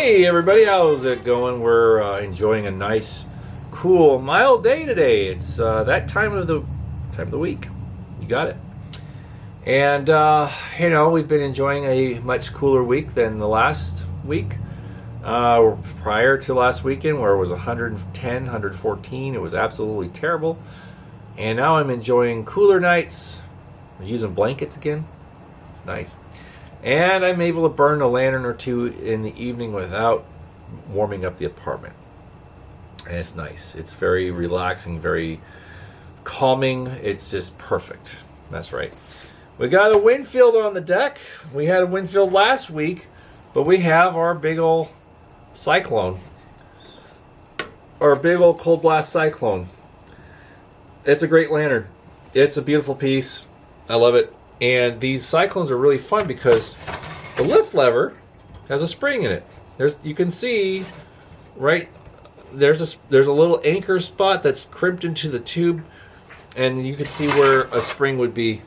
Hey everybody, how's it going? We're enjoying a nice, cool, mild day today. It's that time of the week. You got it. And we've been enjoying a much cooler week than the last week. Prior to last weekend, where it was 110, 114, it was absolutely terrible. And now I'm enjoying cooler nights. I'm using blankets again. It's nice. And I'm able to burn a lantern or two in the evening without warming up the apartment. And it's nice. It's very relaxing, very calming. It's just perfect. That's right. We got a Winfield on the deck. We had a Winfield last week, but we have our big old Cyclone. Our big old cold blast Cyclone. It's a great lantern. It's a beautiful piece. I love it. And these Cyclones are really fun because the lift lever has a spring in it. You can see right there's a little anchor spot that's crimped into the tube, and you can see where a spring would be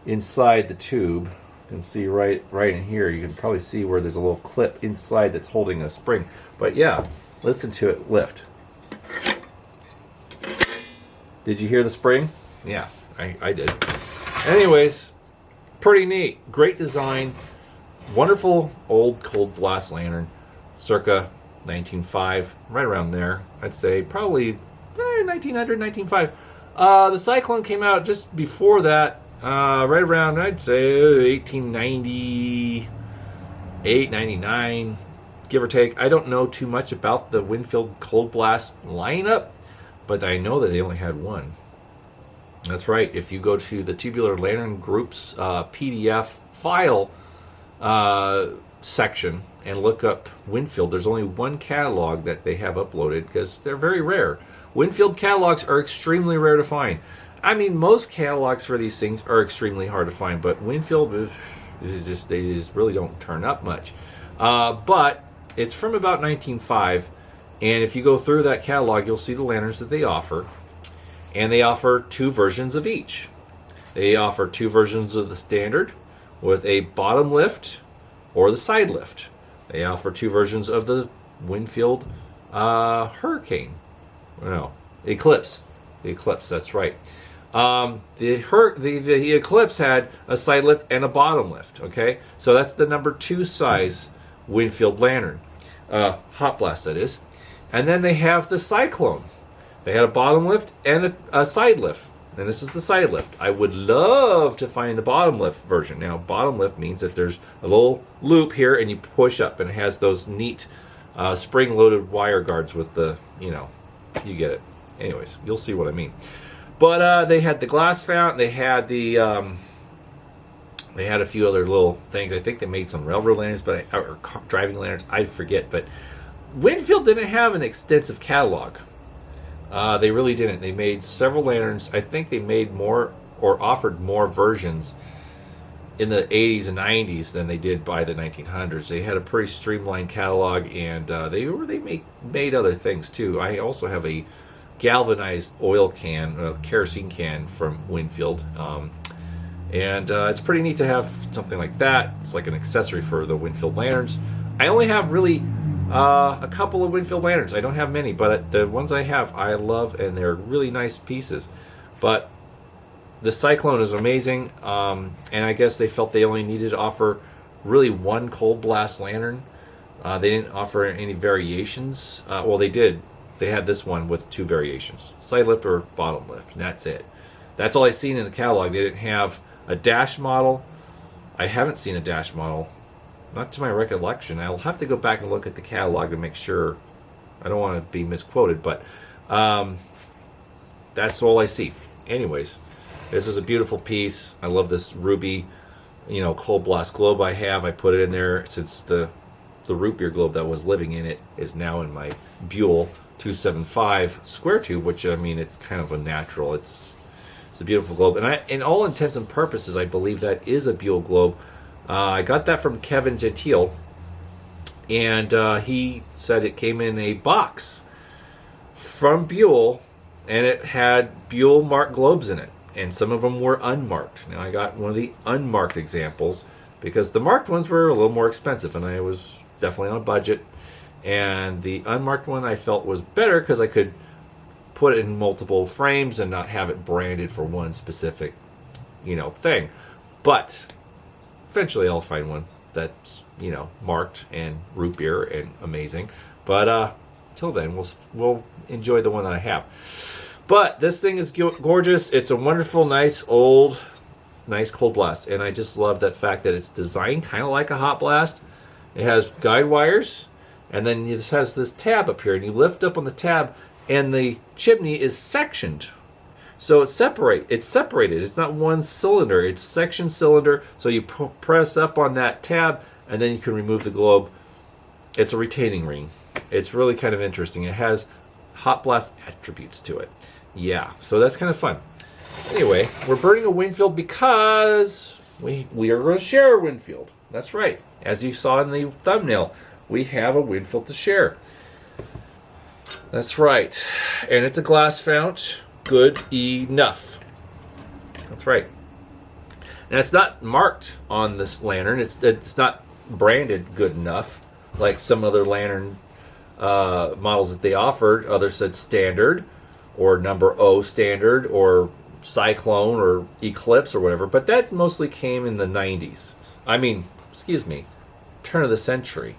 inside the tube. You can see right in here. You can probably see where there's a little clip inside that's holding a spring. But yeah, listen to it lift. Did you hear the spring? Yeah, I did. Anyways, pretty neat. Great design. Wonderful old cold blast lantern. Circa 1905. Right around there. I'd say probably 1900, 1905. The Cyclone came out just before that. Right around, I'd say, 1898, 99. Give or take. I don't know too much about the Winfield cold blast lineup, but I know that they only had one. That's right. If you go to the Tubular Lantern Group's PDF file section and look up Winfield, there's only one catalog that they have uploaded because they're very rare. Winfield catalogs are extremely rare to find. I mean, most catalogs for these things are extremely hard to find, but Winfield they just really don't turn up much. But it's from about 1905, and if you go through that catalog, you'll see the lanterns that they offer. And they offer two versions of each. They offer two versions of the standard with a bottom lift or the side lift. They offer two versions of the Winfield Hurricane. No, Eclipse. The Eclipse, that's right. The Eclipse had a side lift and a bottom lift. Okay, so that's the number 2 size Winfield lantern. Hot blast, that is. And then they have the Cyclone. They had a bottom lift and a side lift. And this is the side lift. I would love to find the bottom lift version. Now, bottom lift means that there's a little loop here and you push up, and it has those neat spring-loaded wire guards with the, you get it. Anyways, you'll see what I mean. But they had the glass fount. They had they had a few other little things. I think they made some railroad lanterns, or driving lanterns. I forget. But Winfield didn't have an extensive catalog. They really didn't. They made several lanterns. I think they made more or offered more versions in the 80s and 90s than they did by the 1900s. They had a pretty streamlined catalog, and they made other things too. I also have a galvanized oil can, kerosene can from Winfield, and it's pretty neat to have something like that. It's like an accessory for the Winfield lanterns. I only have really a couple of Winfield lanterns. I don't have many, but the ones I have, I love, and they're really nice pieces. But the Cyclone is amazing, and I guess they felt they only needed to offer really one cold blast lantern. They didn't offer any variations. Well, they did. They had this one with 2 variations, side lift or bottom lift, and that's it. That's all I've seen in the catalog. They didn't have a dash model. I haven't seen a dash model. Not to my recollection. I'll have to go back and look at the catalog to make sure. I don't want to be misquoted, but that's all I see. Anyways, this is a beautiful piece. I love this ruby, cold blast globe I have. I put it in there since the root beer globe that was living in it is now in my Buell 275 square tube, which, I mean, it's kind of a natural. It's a beautiful globe. And in all intents and purposes, I believe that is a Buell globe. I got that from Kevin Gentile, and he said it came in a box from Buell, and it had Buell marked globes in it, and some of them were unmarked. Now, I got one of the unmarked examples because the marked ones were a little more expensive, and I was definitely on a budget, And the unmarked one I felt was better because I could put it in multiple frames and not have it branded for one specific, thing. But eventually I'll find one that's, marked and root beer and amazing. But till then, we'll enjoy the one that I have. But this thing is gorgeous. It's a wonderful, nice cold blast. And I just love that fact that it's designed kind of like a hot blast. It has guide wires, and then it has this tab up here. And you lift up on the tab, and the chimney is sectioned. So it's separated. It's not one cylinder. It's section cylinder. So you press up on that tab, and then you can remove the globe. It's a retaining ring. It's really kind of interesting. It has hot blast attributes to it. Yeah, so that's kind of fun. Anyway, we're burning a Winfield because we are going to share a Winfield. That's right. As you saw in the thumbnail, we have a Winfield to share. That's right. And it's a glass fount. Good enough. That's right. Now, it's not marked on this lantern. It's not branded good enough like some other lantern models that they offered. Others said standard or No.0 standard or Cyclone or Eclipse or whatever. But that mostly came in the 90s. Turn of the century.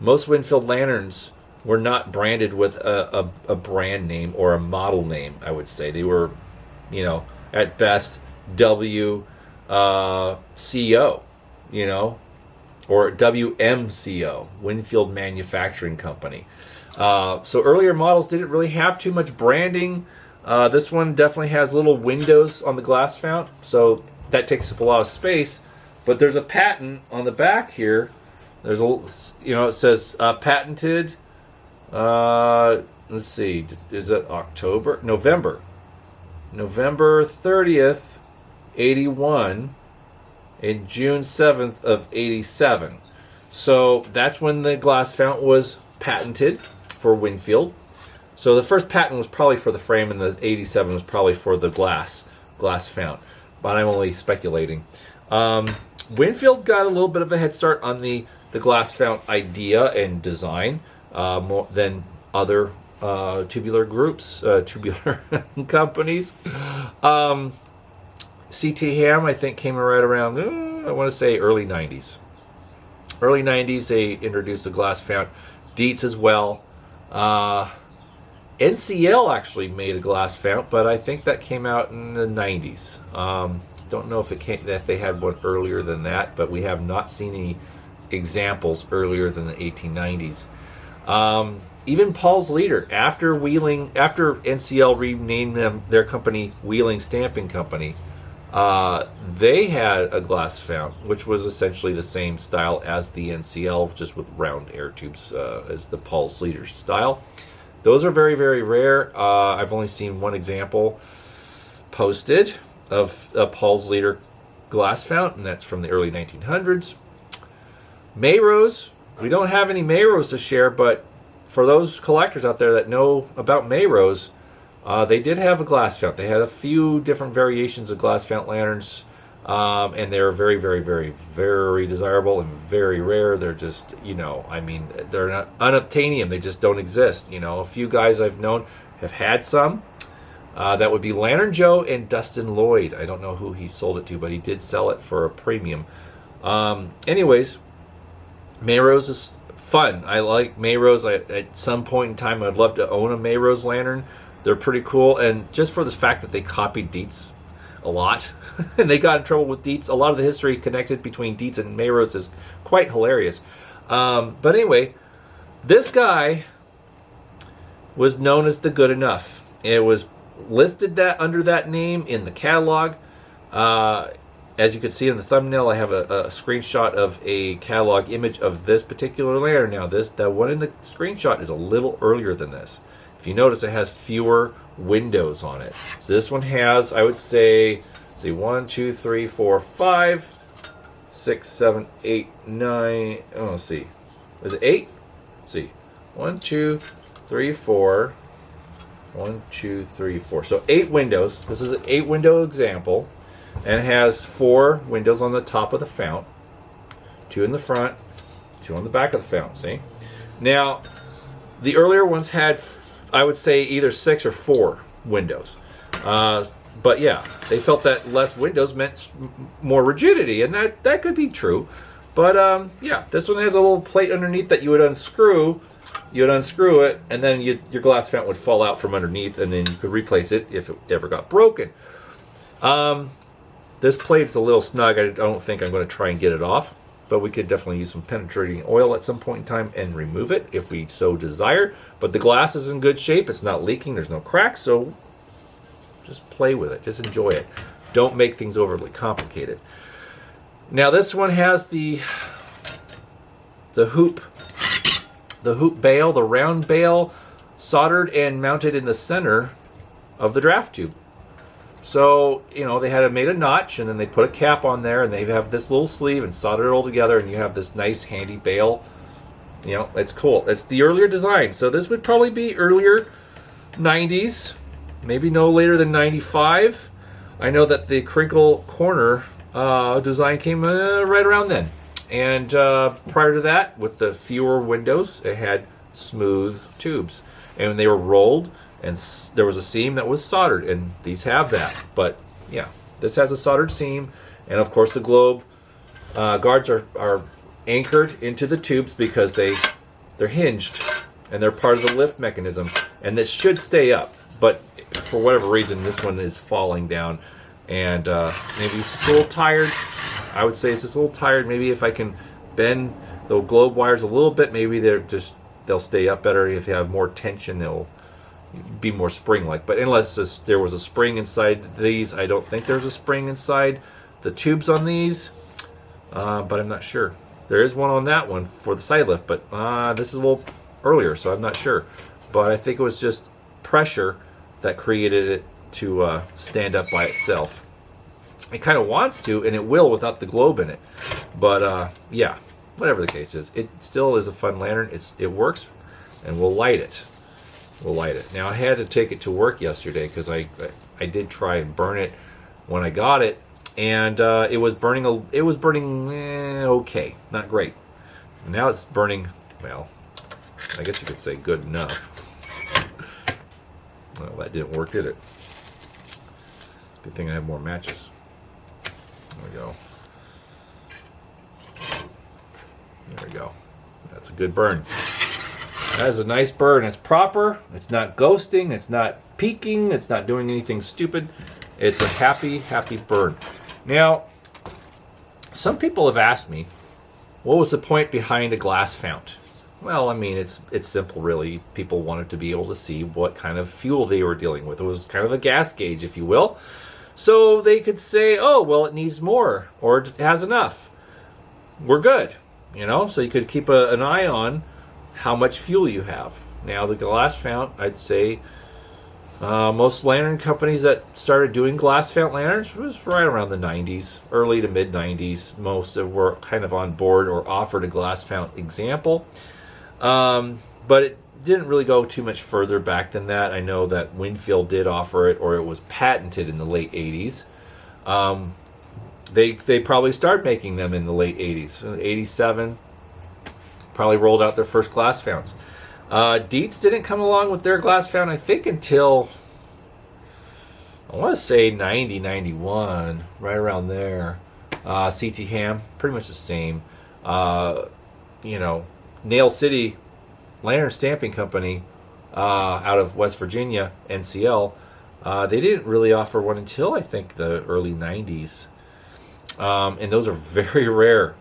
Most Winfield lanterns were not branded with a brand name or a model name, I would say. They were, at best, WCO, or WMCO, Winfield Manufacturing Company. So earlier models didn't really have too much branding. This one definitely has little windows on the glass fount, so that takes up a lot of space. But there's a patent on the back here. There's it says patented. Let's see, is it November 30th, 81, and June 7th of 87. So that's when the glass fount was patented for Winfield. So the first patent was probably for the frame, and the 87 was probably for the glass fount. But I'm only speculating. Winfield got a little bit of a head start on the glass fount idea and design more than other tubular groups, tubular companies. CT Ham, I think, came right around, I want to say early 90s. Early 90s, they introduced the glass fount. Dietz as well. NCL actually made a glass fount, but I think that came out in the 90s. Don't know if they had one earlier than that, but we have not seen any examples earlier than the 1890s. Even Paul's Leader, after NCL renamed their company Wheeling Stamping Company, they had a glass fount, which was essentially the same style as the NCL, just with round air tubes as the Paul's Leader style. Those are very, very rare. I've only seen one example posted of a Paul's Leader glass fount, and that's from the early 1900s. Mayros, we don't have any Mayros to share, but for those collectors out there that know about Mayros, they did have a glass fount. They had a few different variations of glass fount lanterns, and they're very, very, very, very desirable and very rare. They're just, they're not unobtainium. They just don't exist. A few guys I've known have had some. That would be Lantern Joe and Dustin Lloyd. I don't know who he sold it to, but he did sell it for a premium. Anyways, Mayros is fun. I like Mayros. At some point in time, I'd love to own a Mayros lantern. They're pretty cool, and just for the fact that they copied Dietz a lot, and they got in trouble with Dietz. A lot of the history connected between Dietz and Mayros is quite hilarious. But anyway, this guy was known as the Good Enough. It was listed under that name in the catalog. As you can see in the thumbnail, I have a screenshot of a catalog image of this particular lantern. Now, that one in the screenshot is a little earlier than this. If you notice, it has fewer windows on it. So this one has, I would say, 1, 2, 3, 4, 5, 6, 7, 8, 9. Oh, let's see. Is it 8? Let's see. 1, 2, 3, 4. 1, 2, 3, 4. So 8 windows. This is an 8-window example. And it has 4 windows on the top of the fount. 2 in the front, 2 on the back of the fount, see? Now, The earlier ones had, I would say, either 6 or 4 windows. But yeah, they felt that less windows meant more rigidity, and that could be true. But yeah, this one has a little plate underneath that you would unscrew. You would unscrew it, and then your glass fount would fall out from underneath, and then you could replace it if it ever got broken. This plate is a little snug. I don't think I'm going to try and get it off, but we could definitely use some penetrating oil at some point in time and remove it if we so desire. But the glass is in good shape. It's not leaking. There's no cracks, so just play with it. Just enjoy it. Don't make things overly complicated. Now this one has the hoop bail, the round bail, soldered and mounted in the center of the draft tube. So, they had made a notch, and then they put a cap on there, and they have this little sleeve and soldered it all together, and you have this nice handy bail. It's cool. It's the earlier design. So this would probably be earlier 90s, maybe no later than 95. I know that the crinkle corner design came right around then. And prior to that, with the fewer windows, it had smooth tubes. And they were rolled, and there was a seam that was soldered, and these have that. But yeah, this has a soldered seam, and of course the globe guards are anchored into the tubes because they're hinged, and they're part of the lift mechanism. And this should stay up, but for whatever reason, this one is falling down, and maybe it's just a little tired. I would say it's just a little tired. Maybe if I can bend the globe wires a little bit, maybe they'll stay up better. If you have more tension, they'll be more spring-like. But unless there was a spring inside these, I don't think there's a spring inside the tubes on these, but I'm not sure. There is one on that one for the side lift, but this is a little earlier, so I'm not sure. But I think it was just pressure that created it to stand up by itself. It kind of wants to, and it will without the globe in it. But yeah, whatever the case is, it still is a fun lantern. It works, and we'll light it. We'll light it. Now I had to take it to work yesterday because I did try and burn it when I got it, and it was burning. Okay, not great. Now it's burning. Well, I guess you could say good enough. Well, that didn't work, did it? Good thing I have more matches. There we go. There we go. That's a good burn. That is a nice burn. It's proper. It's not ghosting. It's not peaking. It's not doing anything stupid. It's a happy, happy burn. Now, some people have asked me, what was the point behind a glass fount? Well, I mean, it's simple, really. People wanted to be able to see what kind of fuel they were dealing with. It was kind of a gas gauge, if you will. So they could say, oh, well, it needs more, or it has enough. We're good, So you could keep an eye on how much fuel you have. Now, the glass fount, I'd say most lantern companies that started doing glass fount lanterns was right around the 90s, early to mid 90s. Most were kind of on board or offered a glass fount example. But it didn't really go too much further back than that. I know that Winfield did offer it, or it was patented in the late 80s. They probably started making them in the late 80s. 87, probably rolled out their first glass founts. Dietz didn't come along with their glass fount, I think, until, I want to say 90, 91, right around there. CT Ham, pretty much the same. Nail City Lantern Stamping Company out of West Virginia, NCL, they didn't really offer one until, I think, the early 90s. And those are very rare.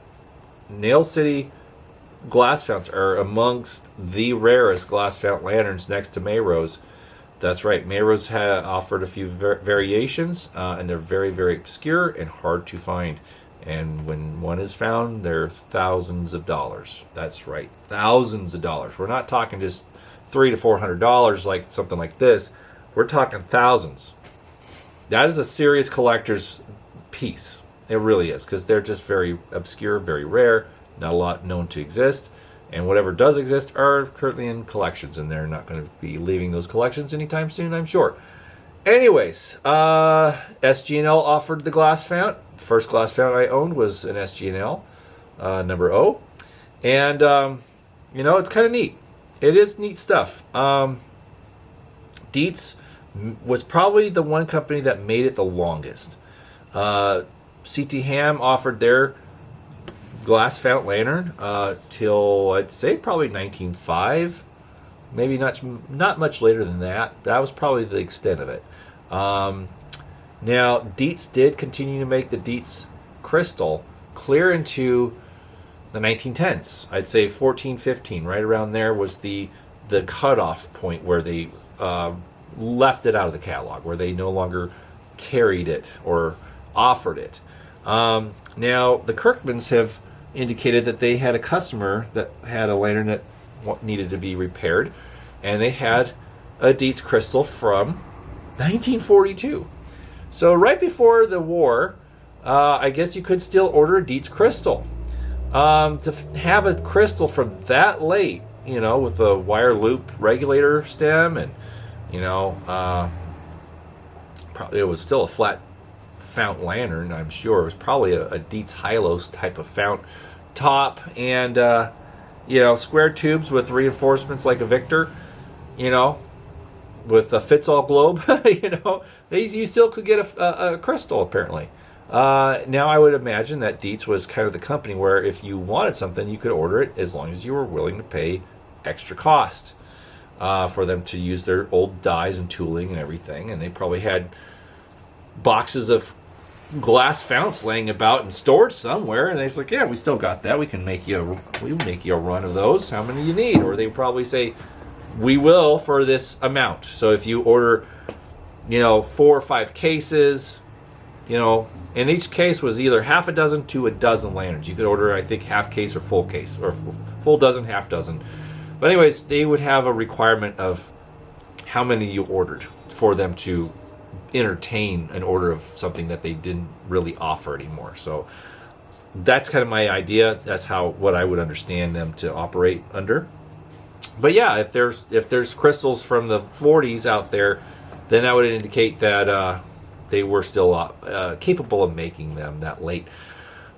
Nail City glass founts are amongst the rarest glass fount lanterns next to Mayros. That's right, Mayros offered a few variations, and they're very, very obscure and hard to find. And when one is found, they're thousands of dollars. That's right, thousands of dollars. We're not talking just $300 to $400 like something like this. We're talking thousands. That is a serious collector's piece. It really is, because they're just very obscure, very rare, not a lot known to exist. And whatever does exist are currently in collections, and they're not going to be leaving those collections anytime soon, I'm sure. Anyways, SG&L offered the glass fount. First glass fount I owned was an SG&L, No.0. And, it's kind of neat. it is neat stuff. Dietz was probably the one company that made it the longest. CT Ham offered their glass Fount lantern till I'd say probably 1905, maybe not much later than that. That was probably the extent of it. Now Dietz did continue to make the Dietz crystal clear into the 1910s. I'd say 14, 15, right around there was the cutoff point where they left it out of the catalog, where they no longer carried it or offered it. Now the Kirkmans have indicated that they had a customer that had a lantern that needed to be repaired, and they had a Dietz crystal from 1942. So right before the war, I guess you could still order a Dietz crystal. To have a crystal from that late, with a wire loop regulator stem, and probably it was still a flat Fount lantern, I'm sure. It was probably a Dietz Hylos type of Fount top, and square tubes with reinforcements like a Victor, with a fits-all globe. You still could get a crystal apparently. Now I would imagine that Dietz was kind of the company where if you wanted something, you could order it as long as you were willing to pay extra cost for them to use their old dies and tooling and everything. And they probably had boxes of glass Founts laying about and stored somewhere, and they're like, yeah, we still got that. We'll make you a run of those. How many you need? Or they probably say, we will for this amount. So if you order 4 or 5 cases, and each case was either half a dozen to a dozen lanterns. You could order, I think, half case or full case, or full dozen, half dozen. But anyways, they would have a requirement of how many you ordered for them to entertain an order of something that they didn't really offer anymore. So that's kind of my idea. That's what I would understand them to operate under. But yeah, if there's crystals from the 40s out there, then that would indicate that they were still capable of making them that late.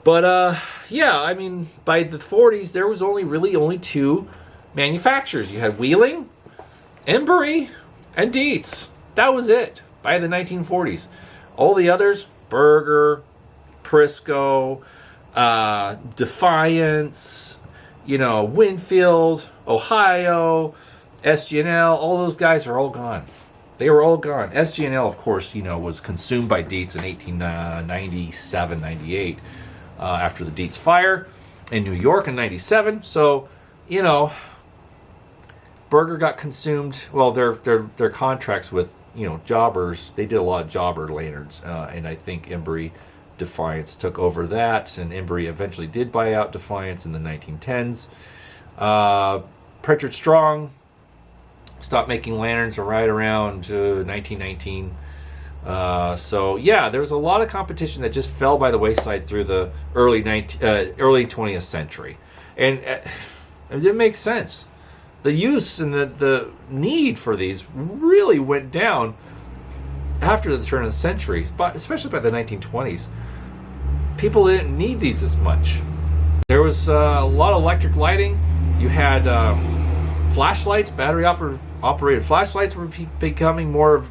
But yeah, I mean, by the 40s, there was only 2 manufacturers. You had Wheeling, Embry, and Dietz. That was it by the 1940s. All the others, Berger, Prisco, Defiance, Winfield, Ohio, SG&L, all those guys are all gone. They were all gone. SG&L, of course, was consumed by Dietz in 1897, 98, after the Dietz fire in New York in 97. So, Berger got consumed. Well, their contracts with, jobbers, they did a lot of jobber lanterns, and I think Embry Defiance took over that, and Embry eventually did buy out Defiance in the 1910s. Pritchard Strong stopped making lanterns right around 1919. So yeah, there was a lot of competition that just fell by the wayside through the early 20th century, and it didn't make sense. The use and the need for these really went down after the turn of the century, but especially by the 1920s. People didn't need these as much. There was a lot of electric lighting. You had flashlights, battery operated flashlights were becoming more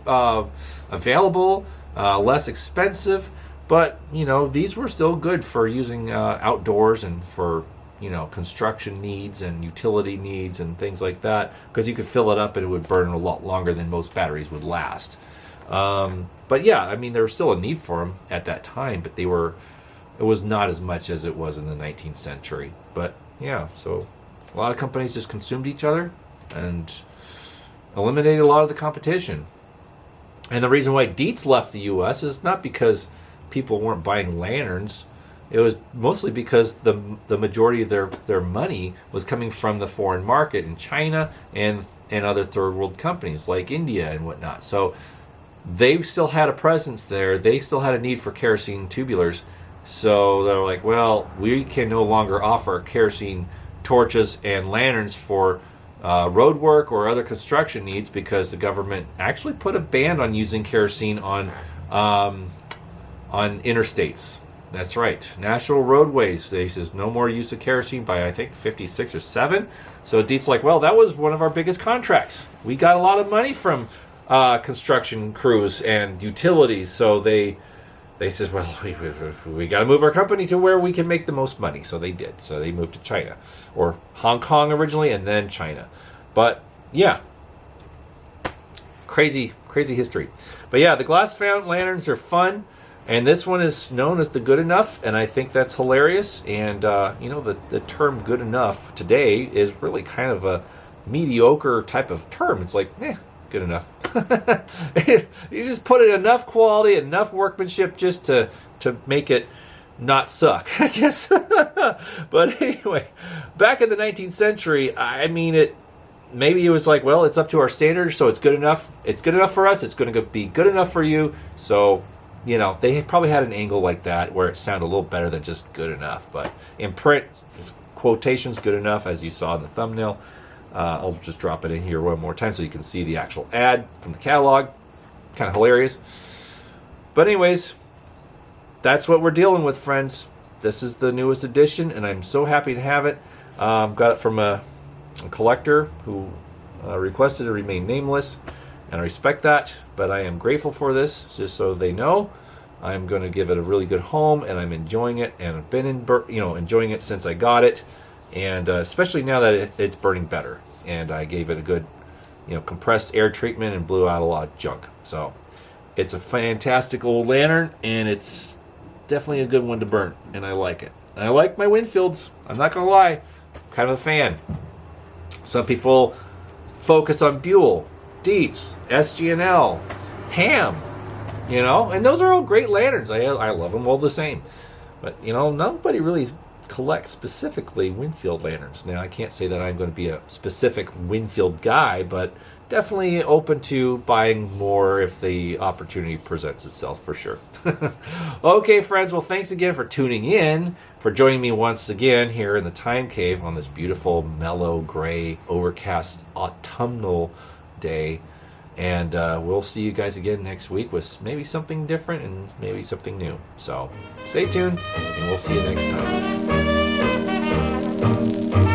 available, less expensive, but these were still good for using outdoors and for construction needs and utility needs and things like that, because you could fill it up and it would burn a lot longer than most batteries would last. But yeah, I mean, there was still a need for them at that time, but it was not as much as it was in the 19th century. But yeah, so a lot of companies just consumed each other and eliminated a lot of the competition. And the reason why Dietz left the U.S. is not because people weren't buying lanterns. It was mostly because the majority of their money was coming from the foreign market in China and other third world companies like India and whatnot. So they still had a presence there. They still had a need for kerosene tubulars. So they were like, well, we can no longer offer kerosene torches and lanterns for road work or other construction needs, because the government actually put a ban on using kerosene on interstates. That's right. National roadways. They says no more use of kerosene by I think 56 or 7. So Dietz like, well, that was one of our biggest contracts. We got a lot of money from construction crews and utilities. So they says, well, we got to move our company to where we can make the most money. So they did. So they moved to China, or Hong Kong originally, and then China. But yeah, crazy history. But yeah, the glass fountain lanterns are fun. And this one is known as the good enough, and I think that's hilarious. And, the term good enough today is really kind of a mediocre type of term. It's like, good enough. You just put in enough quality, enough workmanship just to make it not suck, I guess. But anyway, back in the 19th century, maybe it was like, well, it's up to our standards, so it's good enough. It's good enough for us. It's going to be good enough for you. So, they probably had an angle like that where it sounded a little better than just good enough. But in print, quotations good enough, as you saw in the thumbnail. I'll just drop it in here one more time so you can see the actual ad from the catalog. Kind of hilarious. But anyways, that's what we're dealing with, friends. This is the newest edition, and I'm so happy to have it. Got it from a collector who requested to remain nameless, and I respect that, but I am grateful for this, just so they know. I'm going to give it a really good home, and I'm enjoying it, and I've been enjoying it since I got it, and especially now that it's burning better. And I gave it a good, compressed air treatment and blew out a lot of junk. So it's a fantastic old lantern, and it's definitely a good one to burn, and I like it. And I like my Winfields. I'm not going to lie. I'm kind of a fan. Some people focus on Buell, Dietz, SG&L, Ham, and those are all great lanterns. I love them all the same. But, nobody really collects specifically Winfield lanterns. Now, I can't say that I'm going to be a specific Winfield guy, but definitely open to buying more if the opportunity presents itself, for sure. Okay, friends, well, thanks again for tuning in, for joining me once again here in the Time Cave on this beautiful, mellow, gray, overcast, autumnal day. And we'll see you guys again next week with maybe something different and maybe something new. So stay tuned, and we'll see you next time.